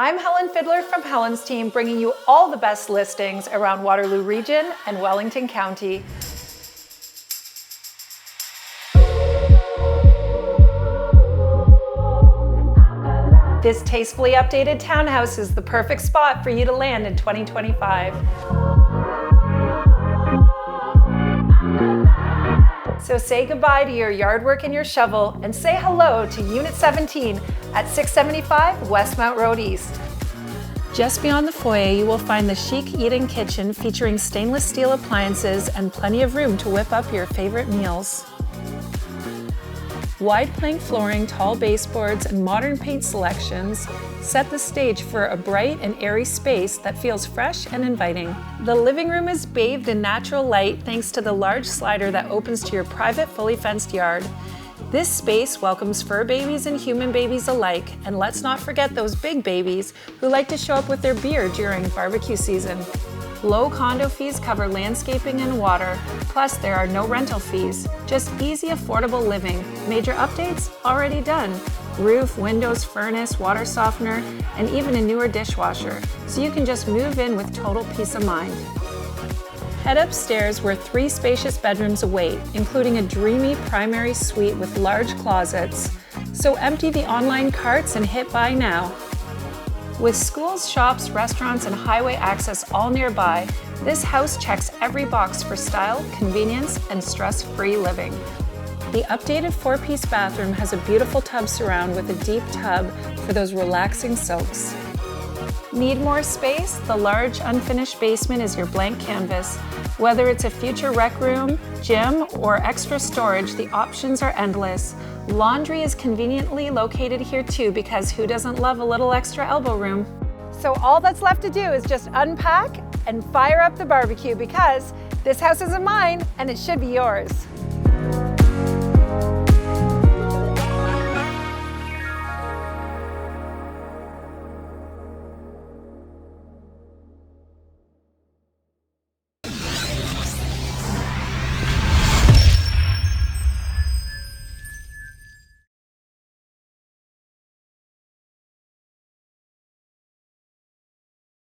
I'm Helen Fidler from Helen's team, bringing you all the best listings around Waterloo Region and Wellington County. This tastefully updated townhouse is the perfect spot for you to land in 2025. So say goodbye to your yard work and your shovel and say hello to Unit 17 at 675 Westmount Road East. Just beyond the foyer, you will find the chic eat-in kitchen featuring stainless steel appliances and plenty of room to whip up your favorite meals. Wide plank flooring, tall baseboards, and modern paint selections set the stage for a bright and airy space that feels fresh and inviting. The living room is bathed in natural light thanks to the large slider that opens to your private, fully fenced yard. This space welcomes fur babies and human babies alike, and let's not forget those big babies who like to show up with their beer during barbecue season. Low condo fees cover landscaping and water, plus there are no rental fees. Just easy, affordable living. Major updates? Already done. Roof, windows, furnace, water softener, and even a newer dishwasher. So you can just move in with total peace of mind. Head upstairs where 3 spacious bedrooms await, including a dreamy primary suite with large closets. So empty the online carts and hit buy now. With schools, shops, restaurants, and highway access all nearby, this house checks every box for style, convenience, and stress-free living. The updated 4-piece bathroom has a beautiful tub surround with a deep tub for those relaxing soaks. Need more space? The large unfinished basement is your blank canvas. Whether it's a future rec room, gym, or extra storage, the options are endless. Laundry is conveniently located here too, because who doesn't love a little extra elbow room? So all that's left to do is just unpack and fire up the barbecue, because this house isn't mine and it should be yours.